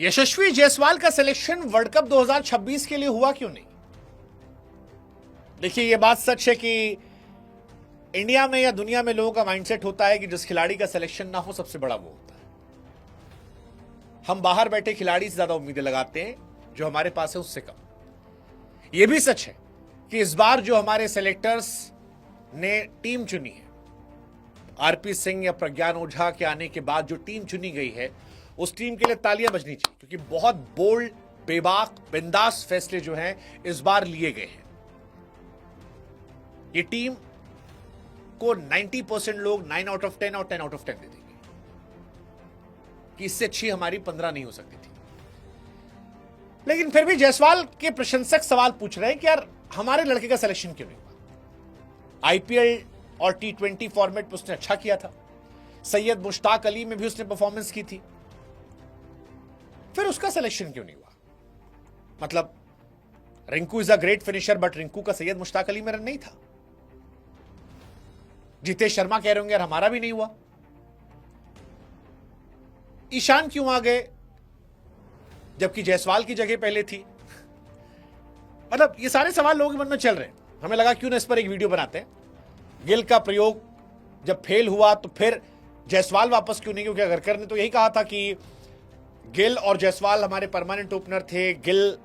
यशस्वी जायसवाल का selection world cup 2026 के लिए हुआ क्यों नहीं? देखिए, यह बात सच है कि इंडिया में या दुनिया में लोगों का माइंडसेट होता है कि जिस खिलाड़ी का सिलेक्शन ना हो सबसे बड़ा वो होता है। हम बाहर बैठे खिलाड़ी से ज्यादा उम्मीदें लगाते हैं, जो हमारे पास है उससे कम। यह भी सच है कि इस बार जो हमारे सेलेक्टर्स ने टीम चुनी है, आरपी सिंह या प्रज्ञान ओझा के आने के बाद जो टीम चुनी गई है, उस टीम के लिए तालियां बजनी चाहिए, क्योंकि बहुत बोल्ड, बेबाक, बिंदास फैसले जो हैं इस बार लिए गए हैं। ये टीम को 90% लोग 9 आउट ऑफ 10 और 10 आउट ऑफ 10 दे देंगे कि इससे अच्छी हमारी 15 नहीं हो सकती थी। लेकिन फिर भी जायसवाल के प्रशंसक सवाल पूछ रहे हैं कि यार हमारे लड़के का सिलेक्शन क्यों नहीं हुआ? आईपीएल और T20 फॉर्मेट में उसने अच्छा किया था, सैयद मुश्ताक अली में भी उसने परफॉर्मेंस की थी, फिर उसका सिलेक्शन क्यों नहीं हुआ? मतलब Rinku is a great finisher, but Rinku का सैयद मुश्ताक अली में रन नहीं था। जितेश शर्मा कह रहे होंगे यार हमारा भी नहीं हुआ। ईशान क्यों आ गए जबकि जायसवाल की जगह पहले थी? मतलब ये सारे सवाल लोगों के मन में चल रहे हैं। हमें लगा क्यों ना इस पर एक वीडियो बनाते हैं। गिल का प्रयोग जब फेल हुआ तो फिर जायसवाल वापस क्यों नहीं? क्योंकि अगरकर ने तो यही कहा था कि गिल और जायसवाल हमारे परमानेंट ओपनर थे, गिल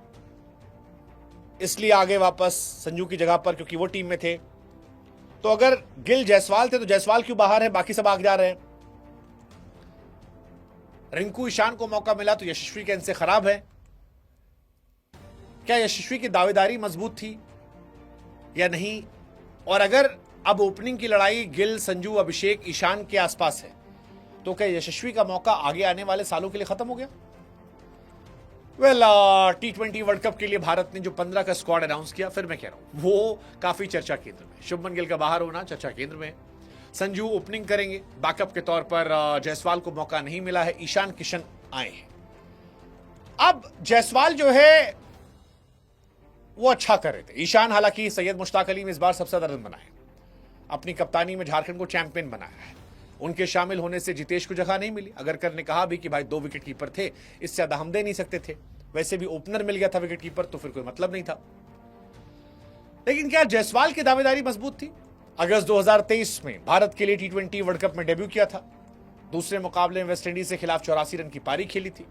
इसलिए आगे वापस संजू की जगह पर क्योंकि वो टीम में थे। तो अगर गिल जायसवाल थे तो जायसवाल क्यों बाहर है, बाकी सब आगे जा रहे हैं? रिंकू ईशान को मौका मिला तो यशस्वी के इनसे खराब है। क्या यशस्वी की दावेदारी मजबूत थी या नहीं? और अगर अब ओपनिंग की लड़ाई गिल, संजू, अभिषेक, ईशान के आसपास है तो क्या यशस्वी का मौका आगे आने वाले सालों के लिए खत्म हो गया? T20 वर्ल्ड कप के लिए भारत ने जो 15 का स्क्वाड अनाउंस किया, फिर मैं कह रहा हूं वो काफी चर्चा केंद्र में। शुभमन गिल का बाहर होना चर्चा केंद्र में। संजू ओपनिंग करेंगे, बैकअप के तौर पर जायसवाल को मौका नहीं मिला है, ईशान किशन आए हैं। अब जायसवाल जो है वो अच्छा कर रहे थे। ईशान हालांकि सैयद मुश्ताक अली में इस बार सबसे ज्यादा रन बनाए, अपनी कप्तानी में झारखंड को चैंपियन बनाया है। उनके शामिल होने से जितेश को जगह नहीं मिली। अगरकर ने कहा भी कि भाई 2 विकेट कीपर थे, इससे ज्यादा हम दे नहीं सकते थे। वैसे भी ओपनर मिल गया था विकेट कीपर, तो फिर कोई मतलब नहीं था। लेकिन क्या जायसवाल की दावेदारी मजबूत थी? अगस्त 2023 में भारत के लिए T20 वर्ल्ड कप में डेब्यू किया था। दूसरे मुकाबले में वेस्टइंडीज के खिलाफ 84 रन की पारी खेली थी।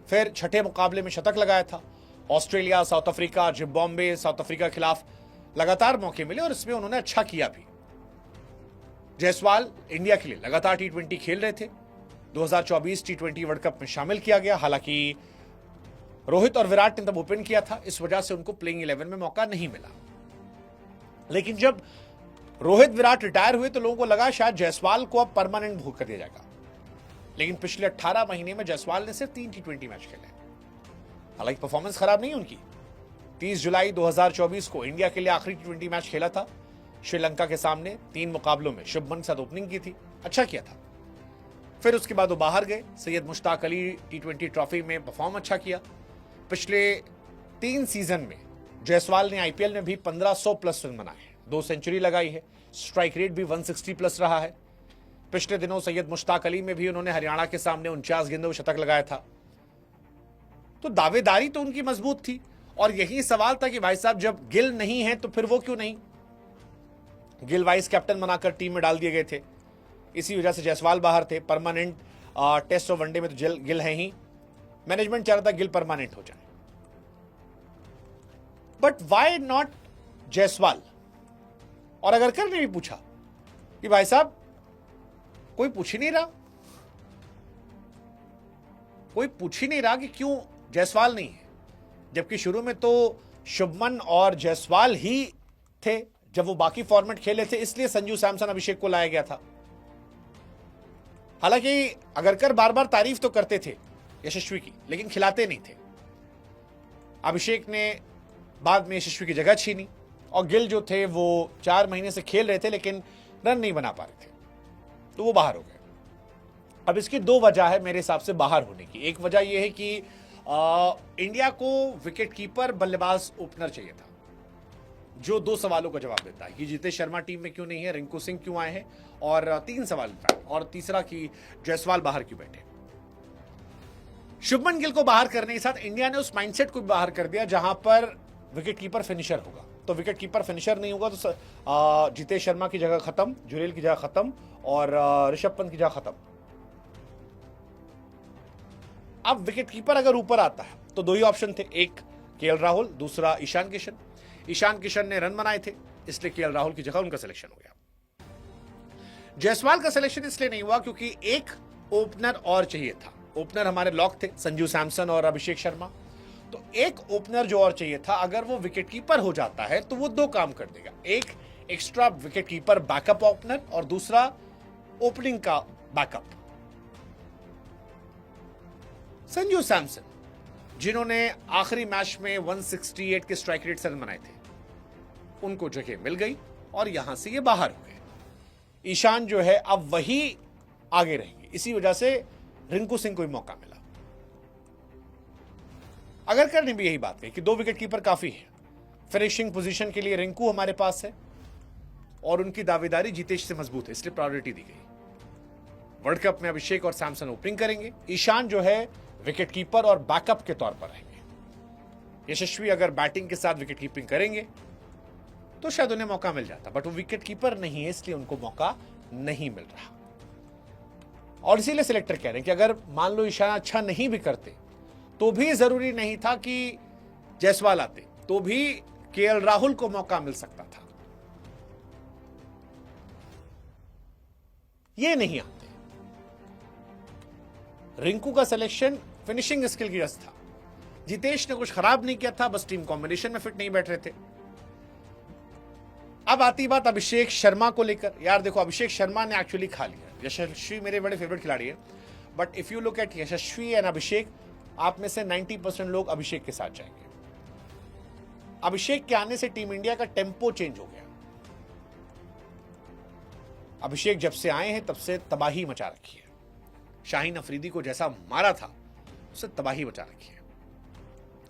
फिर छठे मुकाबले में शतक लगाया था। Australia, south Africa, Zimbabwe, south Africa के खिलाफ लगातार मौके मिले और इसमें उन्होंने अच्छा किया भी। जायसवाल इंडिया के लिए लगातार T20 खेल रहे थे। 2024 T20 वर्ल्ड कप में शामिल किया गया। हालांकि रोहित और विराट ने तब ओपन किया था, इस वजह से उनको प्लेइंग 11 में मौका नहीं मिला। लेकिन जब रोहित, विराट रिटायर हुए तो लोगों को लगा शायद जायसवाल को अब परमानेंट भूख कर दिया जाएगा। लेकिन पिछले 18 महीने में जायसवाल ने सिर्फ 3 T20 मैच खेले। हालांकि परफॉर्मेंस खराब नहीं उनकी। 30 जुलाई 2024 को इंडिया के लिए आखिरी T20 मैच खेला था श्रीलंका के सामने। 3 मुकाबलों में शुभमन के साथ ओपनिंग की थी, अच्छा किया था। फिर उसके बाद वो बाहर गए। सैयद मुश्ताक अली T20 ट्रॉफी में परफॉर्म अच्छा किया। पिछले 3 सीजन में जायसवाल ने आईपीएल में भी 1500 प्लस रन बनाए हैं, 2 सेंचुरी लगाई है, स्ट्राइक रेट भी 160 प्लस रहा है। पिछले दिनों सैयद मुश्ताक अली में भी उन्होंने हरियाणा के सामने 49 गेंदों में शतक लगाया था। तो दावेदारी तो उनकी मजबूत थी। और यही सवाल था कि भाई साहब जब गिल नहीं है तो फिर वो क्यों नहीं? गिल वाइस कैप्टन बनाकर टीम में डाल दिए गए थे, इसी वजह से जायसवाल बाहर थे। परमानेंट टेस्ट और वनडे में तो गिल है ही। मैनेजमेंट चाह रहा था गिल परमानेंट हो जाए, बट वाई नॉट जायसवाल? और अगरकर ने भी पूछा कि भाई साहब कोई पूछ ही नहीं रहा, कोई पूछ ही नहीं रहा कि क्यों जायसवाल नहीं है, जबकि शुरू में तो शुभमन और जायसवाल ही थे जब वो बाकी फॉर्मेट खेले थे, इसलिए संजू सैमसन, अभिषेक को लाया गया था। हालांकि अगरकर बार बार तारीफ तो करते थे यशस्वी की, लेकिन खिलाते नहीं थे। अभिषेक ने बाद में यशस्वी की जगह छीनी और गिल जो थे वो 4 महीने से खेल रहे थे लेकिन रन नहीं बना पा रहे थे, तो वो बाहर हो गए। अब इसकी 2 वजह है मेरे हिसाब से बाहर होने की। एक वजह यह है कि इंडिया को विकेट कीपर, बल्लेबाज, ओपनर चाहिए था जो 2 सवालों का जवाब देता है कि जितेश शर्मा टीम में क्यों नहीं है, रिंकू सिंह क्यों आए हैं, और 3 सवाल, और तीसरा कि जायसवाल बाहर क्यों बैठे। शुभमन गिल को बाहर करने के साथ इंडिया ने उस माइंडसेट को बाहर कर दिया जहां पर विकेट कीपर फिनिशर होगा। तो विकेट कीपर फिनिशर नहीं होगा तो जितेश शर्मा की जगह खत्म, जुरेल की जगह खत्म और ऋषभ पंत की जगह खत्म। अब विकेट कीपर अगर ऊपर आता है तो दो ही ऑप्शन थे, एक केएल राहुल, दूसरा ईशान किशन। ईशान किशन ने रन बनाए थे, इसलिए केएल राहुल की जगह उनका सिलेक्शन हो गया। जायसवाल का सिलेक्शन इसलिए नहीं हुआ क्योंकि एक ओपनर और चाहिए था। ओपनर हमारे लॉक थे, संजू सैमसन और अभिषेक शर्मा। तो एक ओपनर जो और चाहिए था, अगर वो विकेट कीपर हो जाता है तो वो दो काम कर देगा, एक extra wicket keeper backup opener और दूसरा ओपनिंग का बैकअप। संजू सैमसन जिन्होंने आखिरी मैच में 168 के स्ट्राइक रेट से रन बनाए थे, उनको जगह मिल गई और यहां से ये बाहर हो गए। ईशान जो है अब वही आगे रहेंगे, इसी वजह से रिंकू सिंह को भी मौका मिला। अगर करने भी यही बात है कि दो विकेट कीपर काफी है, फिनिशिंग पोजीशन के लिए रिंकू हमारे पास है और उनकी दावेदारी जितेश से मजबूत है, इसलिए प्रायोरिटी दी गई। वर्ल्ड कप में अभिषेक और सैमसन ओपनिंग करेंगे, ईशान जो है विकेट कीपर और बैकअप के तौर पर रहेंगे। यशस्वी अगर बैटिंग के साथ विकेट कीपिंग करेंगे तो शायद उन्हें मौका मिल जाता, बट वो विकेट कीपर नहीं है, इसलिए उनको मौका नहीं मिल रहा। और इसीलिए सिलेक्टर कह रहे हैं कि अगर मान लो ईशान अच्छा नहीं भी करते तो भी जरूरी नहीं था कि जायसवाल आते, तो भी केएल राहुल को मौका मिल सकता था। ये नहीं आते। रिंकू का सिलेक्शन फिनिशिंग स्किल की वजह था। जितेश ने कुछ खराब नहीं किया था, बस टीम कॉम्बिनेशन में फिट नहीं बैठ रहे थे। अब आती बात अभिषेक शर्मा को लेकर। यार देखो, अभिषेक शर्मा ने एक्चुअली खा लिया। यशस्वी मेरे बड़े फेवरेट खिलाड़ी है, but if you look at Yashasvi and Abhishek, आप में से 90% लोग अभिषेक के साथ जाएंगे। अभिषेक के आने से टीम इंडिया का टेम्पो चेंज हो गया। अभिषेक जब से आए हैं तब से तबाही मचा रखी है। शाहीन अफरीदी को जैसा मारा था उससे तबाही मचा रखी है।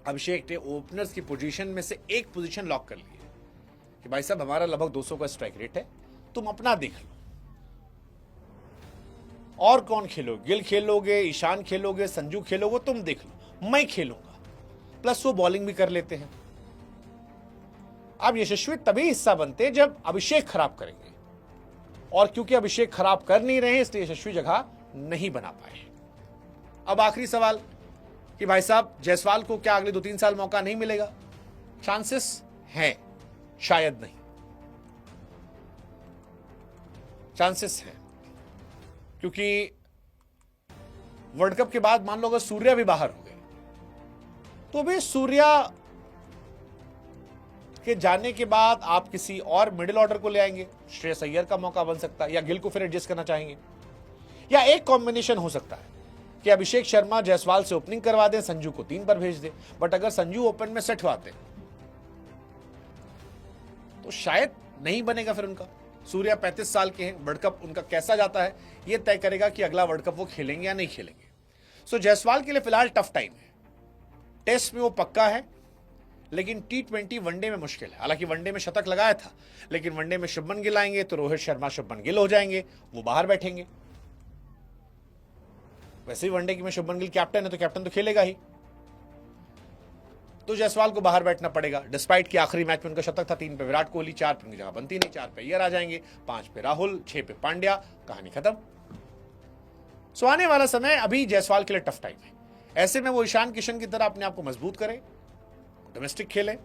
अभिषेक ने ओपनर्स की पोजीशन में से एक पोजीशन लॉक कर ली है कि भाई साहब हमारा लगभग 200 का स्ट्राइक रेट है, तुम अपना देख लो। और कौन खेलोगे? गिल खेलोगे, ईशान खेलोगे, संजू खेलोगे, तुम देख लो, मैं खेलूंगा। प्लस वो बॉलिंग भी कर लेते हैं। अब यशस्वी तभी हिस्सा बनते जब अभिषेक खराब करेंगे, और क्योंकि अभिषेक खराब कर नहीं रहे इसलिए यशस्वी जगह नहीं बना पाए। अब आखिरी सवाल कि भाई साहब जायसवाल को क्या अगले 2-3 साल मौका नहीं मिलेगा? चांसेस हैं, शायद नहीं, चांसेस हैं। क्योंकि वर्ल्ड कप के बाद मान लो अगर सूर्या भी बाहर हो गए तो भी सूर्या के जाने के बाद आप किसी और मिडिल ऑर्डर को ले आएंगे। श्रेयस अय्यर का मौका बन सकता है, या गिल को फिर एडजस्ट करना चाहेंगे, या एक कॉम्बिनेशन हो सकता है कि अभिषेक शर्मा जायसवाल से ओपनिंग करवा दें, संजू को 3 पर भेज दें। बट अगर संजू ओपन में सेट हुआते तो शायद नहीं बनेगा फिर उनका। सूर्या 35 साल के हैं, वर्ल्ड कप उनका कैसा जाता है यह तय करेगा कि अगला वर्ल्ड कप वो खेलेंगे या नहीं खेलेंगे। सो जायसवाल के लिए फिलहाल टफ टाइम है। टेस्ट में वो पक्का है, लेकिन T20 वनडे में मुश्किल है। हालांकि वनडे में शतक लगाया था, लेकिन वनडे में शुभमन गिल आएंगे तो रोहित शर्मा शुभमन गिल हो जाएंगे, वो बाहर बैठेंगे। वैसे ही वनडे की में शुभमन गिल कैप्टन है तो कैप्टन तो खेलेगा ही, तो जायसवाल को बाहर बैठना पड़ेगा। डिस्पाइट कि आखिरी मैच में उनका शतक था, 3 पे विराट कोहली, 4 पे उनकी जगह बनती नहीं, 4 पे अय्यर आ जाएंगे, 5 पे राहुल, 6 पे पांड्या, कहानी खत्म। सो आने वाला समय अभी जायसवाल के लिए टफ टाइम है। ऐसे में वो ईशान किशन की तरह अपने आप को मजबूत करे, डोमेस्टिक खेले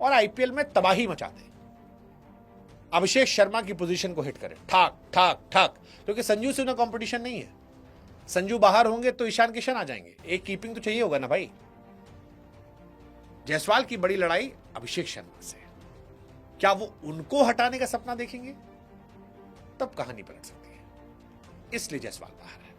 और आईपीएल में तबाही मचा दे। अभिषेक शर्मा की पोजीशन को हिट करे, ठाक ठाक ठाक, क्योंकि संजू से उन्हें कंपटीशन नहीं है। संजू बाहर होंगे तो ईशान किशन आ जाएंगे, एक कीपिंग तो चाहिए होगा ना भाई। जायसवाल की बड़ी लड़ाई अभिषेक शर्मा से। क्या वो उनको हटाने का सपना देखेंगे? तब कहानी पलट सकती है, इसलिए जायसवाल बाहर है।